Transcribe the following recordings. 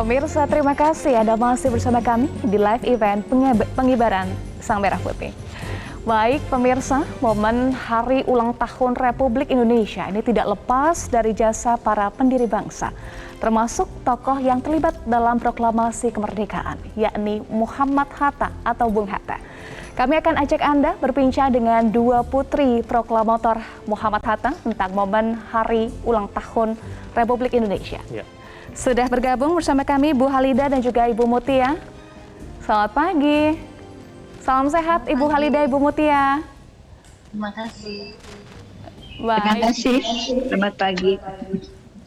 Pemirsa, terima kasih Anda masih bersama kami di live event pengibaran Sang Merah Putih. Baik pemirsa, momen Hari Ulang Tahun Republik Indonesia ini tidak lepas dari jasa para pendiri bangsa, termasuk tokoh yang terlibat dalam proklamasi kemerdekaan, yakni Muhammad Hatta atau Bung Hatta. Kami akan ajak Anda berbincang dengan dua putri proklamator Muhammad Hatta tentang momen Hari Ulang Tahun Republik Indonesia. Ya. Sudah bergabung bersama kami Bu Halida dan juga Ibu Mutia. Selamat pagi. Salam sehat Ibu Halida, Ibu Mutia. Terima kasih. Baik. Terima kasih. Selamat pagi.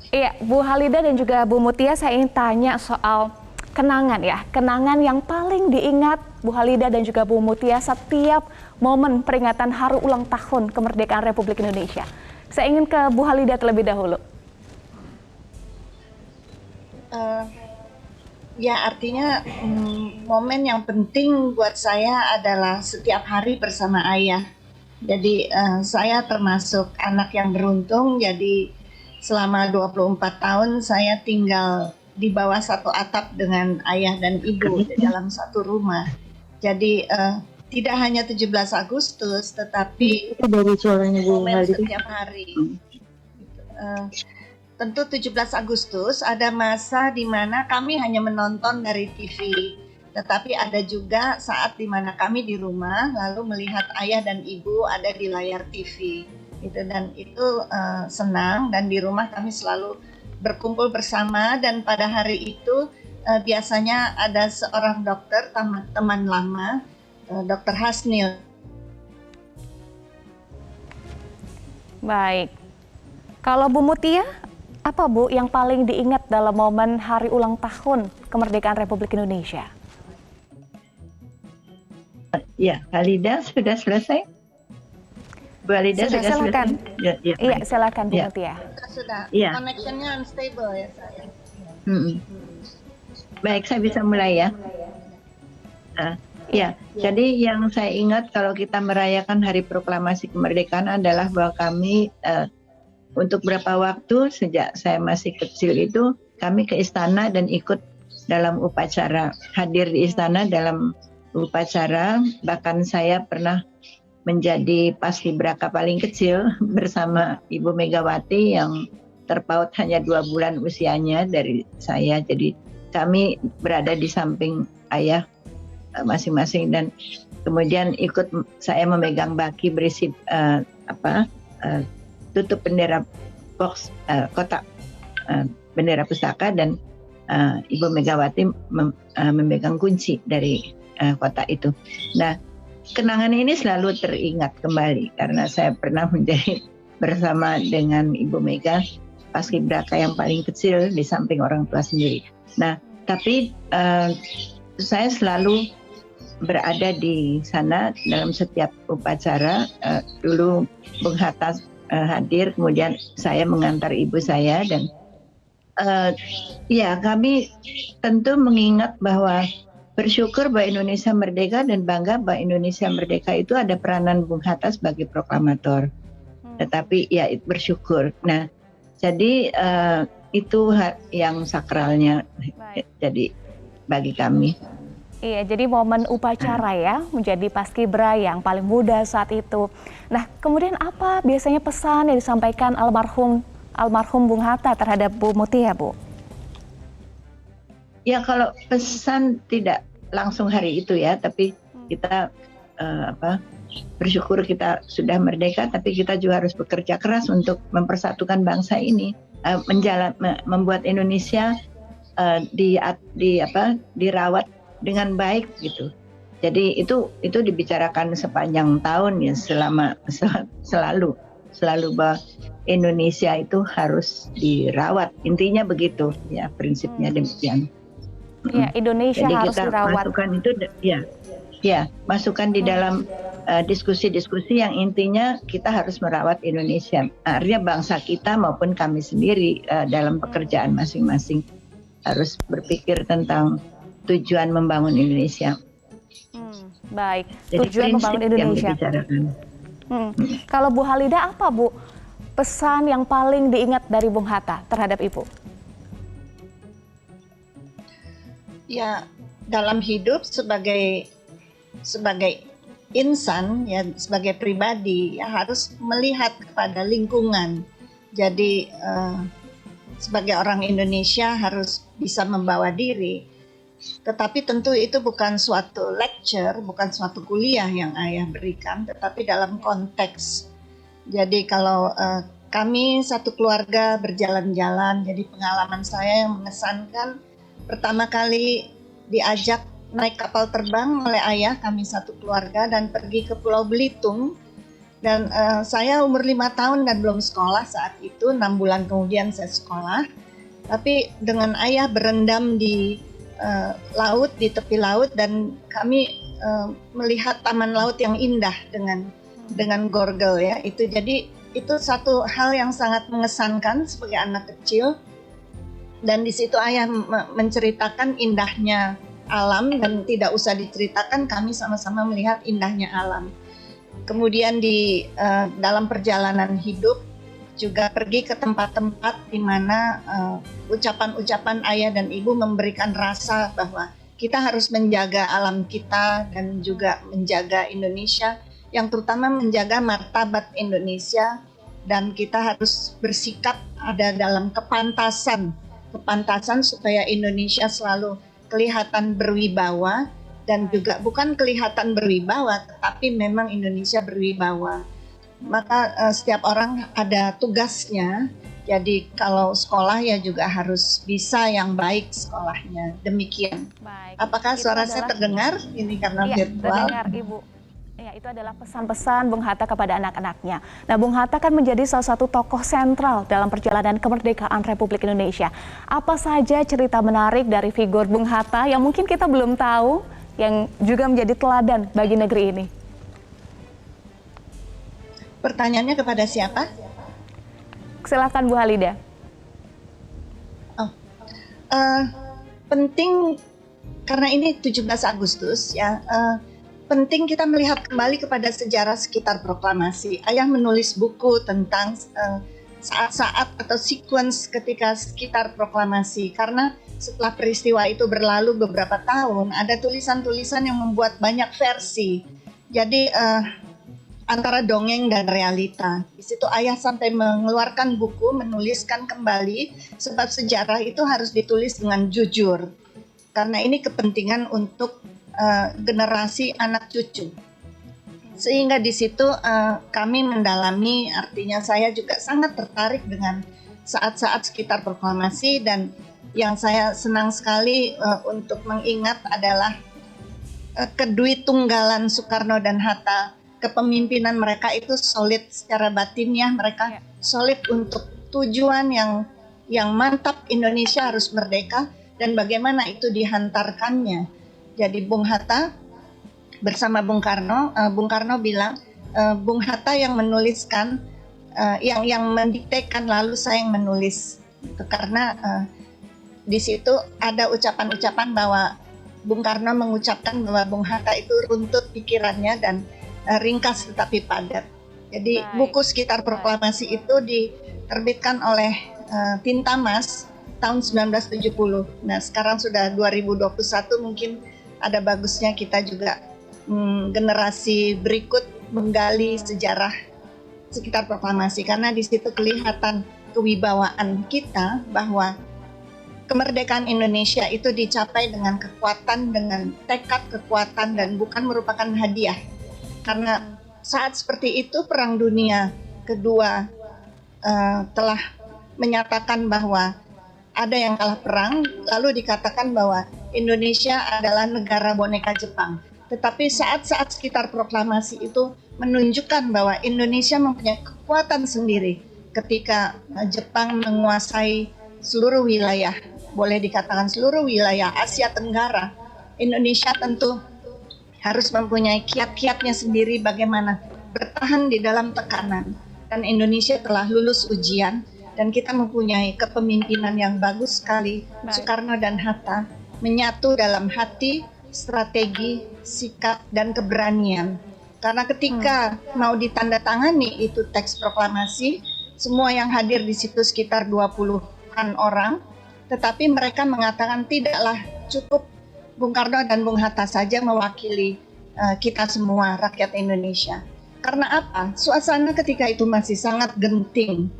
Iya, Bu Halida dan juga Bu Mutia, saya ingin tanya soal kenangan ya. Kenangan yang paling diingat Bu Halida dan juga Bu Mutia setiap momen peringatan Hari Ulang Tahun Kemerdekaan Republik Indonesia. Saya ingin ke Bu Halida terlebih dahulu. Ya, artinya momen yang penting buat saya adalah setiap hari bersama ayah. Jadi saya termasuk anak yang beruntung, jadi selama 24 tahun saya tinggal di bawah satu atap dengan ayah dan ibu di dalam satu rumah. Jadi tidak hanya 17 Agustus, tetapi momen setiap hari. Tentu 17 Agustus ada masa di mana kami hanya menonton dari TV, tetapi ada juga saat di mana kami di rumah lalu melihat ayah dan ibu ada di layar TV. Dan itu senang, dan di rumah kami selalu berkumpul bersama, dan pada hari itu biasanya ada seorang dokter, teman lama, Dr. Hasnil. Baik. Kalau Bu Mutia, apa Bu yang paling diingat dalam momen Hari Ulang Tahun Kemerdekaan Republik Indonesia? Ya, Halida sudah selesai? Bu Halida sudah silakan. Selesai? Iya, silakan Bu Mutia. Sudah, connectionnya unstable ya saya. Baik, saya bisa mulai ya. Jadi yang saya ingat kalau kita merayakan Hari Proklamasi Kemerdekaan adalah bahwa kami untuk beberapa waktu sejak saya masih kecil itu kami ke istana dan ikut dalam upacara, hadir di istana dalam upacara. Bahkan saya pernah menjadi paskibraka paling kecil bersama Ibu Megawati yang terpaut hanya 2 bulan usianya dari saya. Jadi kami berada di samping ayah masing-masing, dan kemudian ikut saya memegang baki berisi tutup bendera box kotak bendera pusaka, dan Ibu Megawati memegang kunci dari kotak itu. Nah, kenangan ini selalu teringat kembali karena saya pernah menjadi bersama dengan Ibu Mega paskibraka yang paling kecil di samping orang tua sendiri. Nah, tapi saya selalu berada di sana dalam setiap upacara. Dulu Bung Hatta hadir, kemudian saya mengantar ibu saya, dan kami tentu mengingat bahwa bersyukur bahwa Indonesia merdeka dan bangga bahwa Indonesia merdeka itu ada peranan Bung Hatta sebagai proklamator. Tetapi ya bersyukur. Nah, jadi itu yang sakralnya. Jadi bagi kami. Iya, jadi momen upacara ya, menjadi paskibra yang paling muda saat itu. Nah, kemudian apa biasanya pesan yang disampaikan almarhum Bung Hatta terhadap Bu Mutia, Bu? Ya, kalau pesan tidak langsung hari itu ya, tapi kita bersyukur kita sudah merdeka, tapi kita juga harus bekerja keras untuk mempersatukan bangsa ini, membuat Indonesia dirawat dengan baik gitu. Jadi itu dibicarakan sepanjang tahun ya, selalu bahwa Indonesia itu harus dirawat. Intinya begitu ya, prinsipnya demikian. Ya, Indonesia jadi harus kita dirawat. Masukkan itu masukkan di dalam diskusi-diskusi yang intinya kita harus merawat Indonesia. Artinya bangsa kita maupun kami sendiri dalam pekerjaan masing-masing harus berpikir tentang tujuan membangun Indonesia. Baik, jadi tujuan membangun Indonesia. Kalau Bu Halida, apa Bu pesan yang paling diingat dari Bung Hatta terhadap Ibu? Ya, dalam hidup sebagai insan, ya sebagai pribadi, ya harus melihat kepada lingkungan. Jadi sebagai orang Indonesia harus bisa membawa diri. Tetapi tentu itu bukan suatu lecture, bukan suatu kuliah yang ayah berikan, tetapi dalam konteks. Jadi kalau kami satu keluarga berjalan-jalan, jadi pengalaman saya yang mengesankan, pertama kali diajak naik kapal terbang oleh ayah, kami satu keluarga, dan pergi ke Pulau Belitung. Dan saya umur 5 tahun dan belum sekolah saat itu, 6 bulan kemudian saya sekolah. Tapi dengan ayah berendam di laut, di tepi laut, dan kami melihat taman laut yang indah dengan gorgel ya. Itu satu hal yang sangat mengesankan sebagai anak kecil. Dan di situ ayah menceritakan indahnya alam, dan tidak usah diceritakan, kami sama-sama melihat indahnya alam. Kemudian di dalam perjalanan hidup juga pergi ke tempat-tempat di mana ucapan-ucapan ayah dan ibu memberikan rasa bahwa kita harus menjaga alam kita dan juga menjaga Indonesia, yang terutama menjaga martabat Indonesia, dan kita harus bersikap ada dalam kepantasan supaya Indonesia selalu kelihatan berwibawa, dan juga bukan kelihatan berwibawa tetapi memang Indonesia berwibawa. Maka setiap orang ada tugasnya. Jadi kalau sekolah ya juga harus bisa yang baik sekolahnya. Demikian. Baik. Apakah suara saya terdengar? Ini karena Iya, virtual. terdengar, Ibu. Ya, itu adalah pesan-pesan Bung Hatta kepada anak-anaknya. Nah, Bung Hatta kan menjadi salah satu tokoh sentral dalam perjalanan kemerdekaan Republik Indonesia. Apa saja cerita menarik dari figur Bung Hatta yang mungkin kita belum tahu, yang juga menjadi teladan bagi negeri ini? Pertanyaannya kepada siapa? Silakan Bu Halida. Penting karena ini 17 Agustus ya. Penting kita melihat kembali kepada sejarah sekitar proklamasi. Ayah menulis buku tentang saat-saat atau sequence ketika sekitar proklamasi, karena setelah peristiwa itu berlalu beberapa tahun, ada tulisan-tulisan yang membuat banyak versi. Jadi antara dongeng dan realita. Di situ ayah sampai mengeluarkan buku, menuliskan kembali, sebab sejarah itu harus ditulis dengan jujur. Karena ini kepentingan untuk generasi anak cucu. Sehingga di situ kami mendalami, artinya saya juga sangat tertarik dengan saat-saat sekitar proklamasi, dan yang saya senang sekali untuk mengingat adalah kedui-tunggalan Soekarno dan Hatta. Kepemimpinan mereka itu solid secara batinnya, mereka solid untuk tujuan yang mantap, Indonesia harus merdeka, dan bagaimana itu dihantarkannya. Jadi Bung Hatta bersama Bung Karno bilang, Bung Hatta yang menuliskan, yang mendiktekan, lalu saya yang menulis. Itu karena di situ ada ucapan-ucapan bahwa Bung Karno mengucapkan bahwa Bung Hatta itu runtut pikirannya dan ringkas tetapi padat. Jadi buku sekitar proklamasi itu diterbitkan oleh Tinta Mas tahun 1970. Nah, sekarang sudah 2021, mungkin ada bagusnya kita juga generasi berikut menggali sejarah sekitar proklamasi, karena di situ kelihatan kewibawaan kita bahwa kemerdekaan Indonesia itu dicapai dengan kekuatan, dengan tekad, kekuatan, dan bukan merupakan hadiah. Karena saat seperti itu Perang Dunia Kedua telah menyatakan bahwa ada yang kalah perang, lalu dikatakan bahwa Indonesia adalah negara boneka Jepang. Tetapi saat-saat sekitar proklamasi itu menunjukkan bahwa Indonesia mempunyai kekuatan sendiri ketika Jepang menguasai seluruh wilayah, boleh dikatakan seluruh wilayah Asia Tenggara. Indonesia tentu harus mempunyai kiat-kiatnya sendiri bagaimana bertahan di dalam tekanan. Dan Indonesia telah lulus ujian, dan kita mempunyai kepemimpinan yang bagus sekali. Soekarno dan Hatta menyatu dalam hati, strategi, sikap, dan keberanian. Karena ketika mau ditandatangani itu teks proklamasi, semua yang hadir di situ sekitar 20-an orang, tetapi mereka mengatakan tidaklah cukup Bung Karno dan Bung Hatta saja mewakili kita semua rakyat Indonesia. Karena apa? Suasana ketika itu masih sangat genting.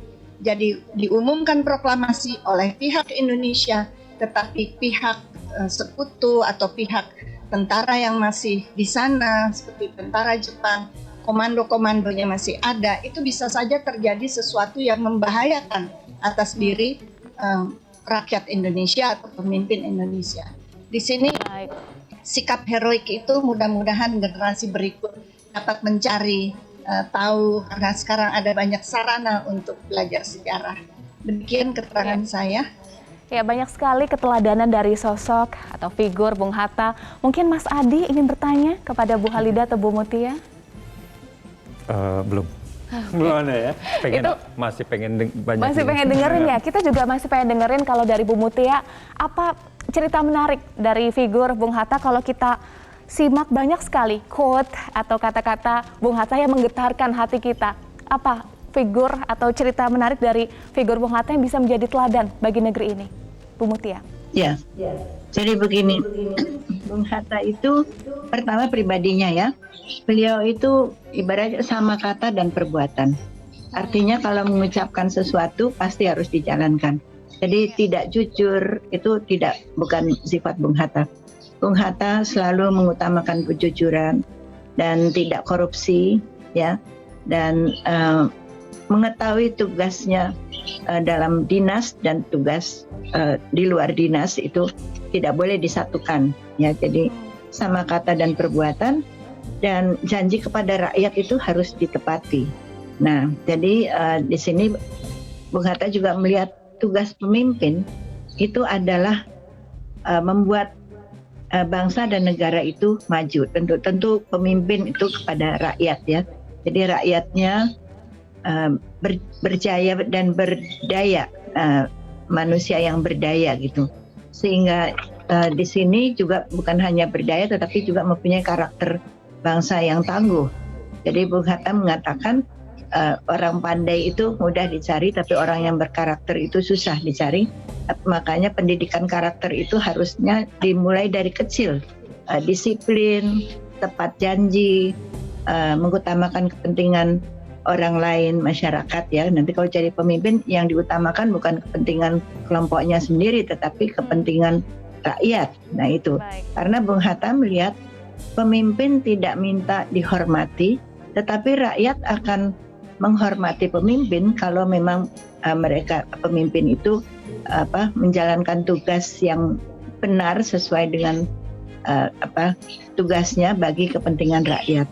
Jadi diumumkan proklamasi oleh pihak Indonesia, tetapi pihak sekutu atau pihak tentara yang masih di sana seperti tentara Jepang, komando-komandonya masih ada, itu bisa saja terjadi sesuatu yang membahayakan atas diri rakyat Indonesia atau pemimpin Indonesia. Di sini sikap heroik itu mudah-mudahan generasi berikut dapat mencari tahu, karena sekarang ada banyak sarana untuk belajar sejarah. Demikian keterangan saya. Ya, banyak sekali keteladanan dari sosok atau figur Bung Hatta. Mungkin Mas Adi ingin bertanya kepada Bu Halida atau Bu Mutia? Belum. Belum ada ya. Masih pengen dengerin ya. Kita juga masih pengen dengerin kalau dari Bu Mutia, apa cerita menarik dari figur Bung Hatta kalau kita simak banyak sekali quote atau kata-kata Bung Hatta yang menggetarkan hati kita. Apa figur atau cerita menarik dari figur Bung Hatta yang bisa menjadi teladan bagi negeri ini, Bu Mutia? Ya, jadi begini, Bung Hatta itu pertama pribadinya ya, beliau itu ibaratnya sama kata dan perbuatan. Artinya kalau mengucapkan sesuatu pasti harus dijalankan. Jadi tidak jujur itu bukan sifat Bung Hatta. Bung Hatta selalu mengutamakan kejujuran dan tidak korupsi, ya, dan mengetahui tugasnya dalam dinas dan tugas di luar dinas itu tidak boleh disatukan, ya. Jadi sama kata dan perbuatan, dan janji kepada rakyat itu harus ditepati. Nah, jadi di sini Bung Hatta juga melihat tugas pemimpin itu adalah membuat bangsa dan negara itu maju. Tentu pemimpin itu kepada rakyat, ya. Jadi rakyatnya berjaya dan berdaya, manusia yang berdaya gitu. Sehingga di sini juga bukan hanya berdaya tetapi juga mempunyai karakter bangsa yang tangguh. Jadi Bung Hatta mengatakan orang pandai itu mudah dicari, tapi orang yang berkarakter itu susah dicari. Makanya pendidikan karakter itu harusnya dimulai dari kecil. Disiplin, tepat janji, mengutamakan kepentingan orang lain, masyarakat, ya. Nanti kalau jadi pemimpin yang diutamakan bukan kepentingan kelompoknya sendiri, tetapi kepentingan rakyat. Nah itu. Karena Bung Hatta melihat pemimpin tidak minta dihormati, tetapi rakyat akan menghormati pemimpin kalau memang mereka pemimpin itu menjalankan tugas yang benar sesuai dengan tugasnya bagi kepentingan rakyat.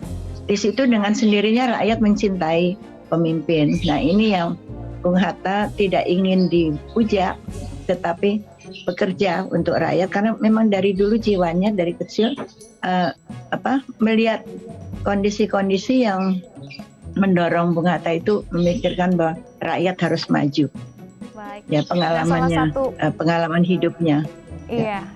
Di situ dengan sendirinya rakyat mencintai pemimpin. Nah, ini yang Bung Hatta tidak ingin dipuja, tetapi bekerja untuk rakyat, karena memang dari dulu jiwanya dari kecil melihat kondisi-kondisi yang mendorong Bung Hatta itu memikirkan bahwa rakyat harus maju. Baik. Ya, pengalamannya, pengalaman hidupnya. Iya.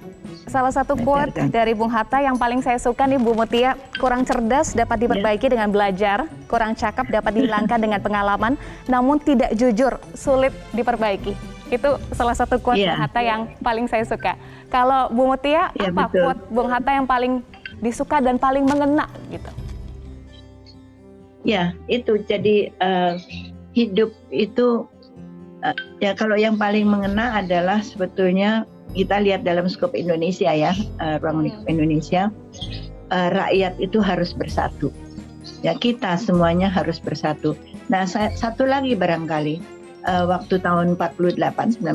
Salah satu quote dari Bung Hatta yang paling saya suka nih Bu Mutia, kurang cerdas dapat diperbaiki dengan belajar, kurang cakap dapat dihilangkan dengan pengalaman, namun tidak jujur sulit diperbaiki. Itu salah satu quote Bung Hatta yang paling saya suka. Kalau Bu Mutia, apa quote Bung Hatta yang paling disuka dan paling mengena gitu? Ya, itu jadi hidup itu ya, kalau yang paling mengena adalah sebetulnya kita lihat dalam skop Indonesia, ya, ruang lingkup Indonesia, rakyat itu harus bersatu. Ya, kita semuanya harus bersatu. Nah, satu lagi barangkali, waktu tahun 1948,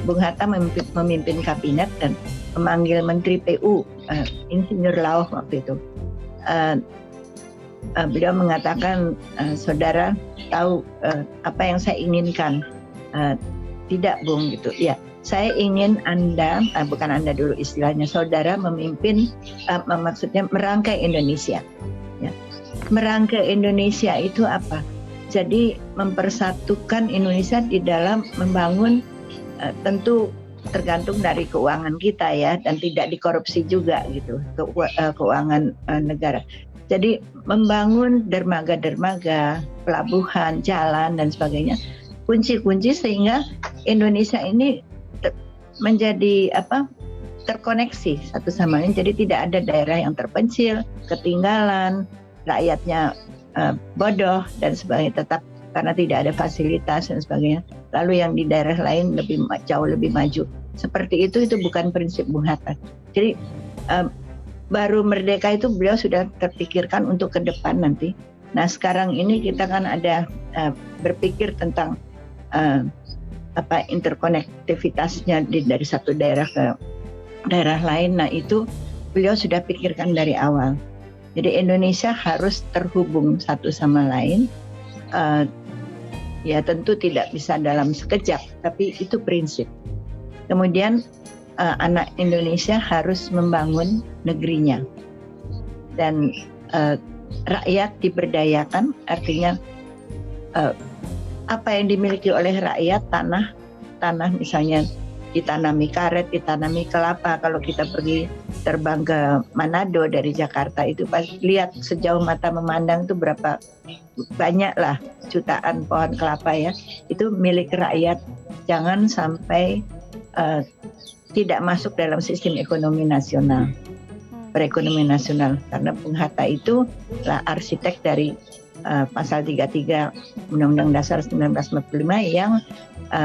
Bung Hatta memimpin kabinet dan memanggil Menteri PU, Insinyur Lauh waktu itu. Beliau mengatakan, saudara tahu apa yang saya inginkan? Tidak, Bung, gitu. Ya, saya ingin Anda, bukan Anda dulu istilahnya, saudara memimpin, maksudnya merangkai Indonesia. Ya. Merangkai Indonesia itu apa? Jadi mempersatukan Indonesia di dalam membangun, tentu tergantung dari keuangan kita, ya, dan tidak dikorupsi juga gitu, keuangan negara. Jadi membangun dermaga-dermaga, pelabuhan, jalan dan sebagainya, kunci-kunci sehingga Indonesia ini menjadi terkoneksi satu sama lain. Jadi tidak ada daerah yang terpencil, ketinggalan, rakyatnya bodoh dan sebagainya, tetap karena tidak ada fasilitas dan sebagainya. Lalu yang di daerah lain jauh lebih maju. Seperti itu bukan prinsip Bung Hatta. Jadi baru merdeka itu beliau sudah terpikirkan untuk ke depan nanti. Nah sekarang ini kita kan ada berpikir tentang interkonektivitasnya dari satu daerah ke daerah lain. Nah itu beliau sudah pikirkan dari awal. Jadi Indonesia harus terhubung satu sama lain. Ya tentu tidak bisa dalam sekejap, tapi itu prinsip. Kemudian anak Indonesia harus membangun negerinya dan rakyat diberdayakan, artinya apa yang dimiliki oleh rakyat, tanah misalnya ditanami karet, ditanami kelapa. Kalau kita pergi terbang ke Manado dari Jakarta itu pas lihat sejauh mata memandang itu berapa banyak lah jutaan pohon kelapa ya, itu milik rakyat. Jangan sampai tidak masuk dalam sistem ekonomi nasional, perekonomian nasional, karena Bung Hatta itu lah arsitek dari pasal 33 Undang-Undang Dasar 1945 yang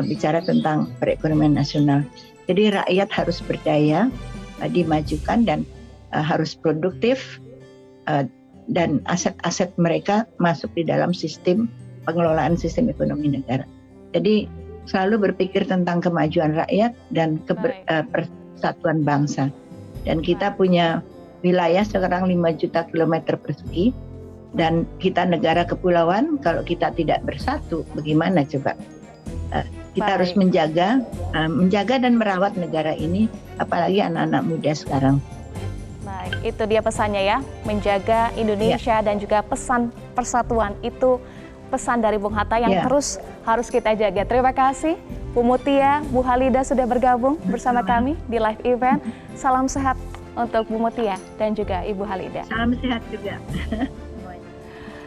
bicara tentang perekonomian nasional. Jadi rakyat harus berdaya, dimajukan dan harus produktif, dan aset-aset mereka masuk di dalam sistem pengelolaan sistem ekonomi negara. Jadi selalu berpikir tentang kemajuan rakyat dan persatuan bangsa. Dan kita punya wilayah sekarang 5 juta kilometer persegi, dan kita negara kepulauan. Kalau kita tidak bersatu, bagaimana coba? Kita harus menjaga dan merawat negara ini, apalagi anak-anak muda sekarang. Baik, itu dia pesannya ya, menjaga Indonesia dan juga pesan persatuan itu pesan dari Bung Hatta yang terus harus kita jaga. Terima kasih Bu Mutia, Bu Halida sudah bergabung bersama kami di live event. Salam sehat untuk Bu Mutia dan juga Ibu Halida. Salam sehat juga.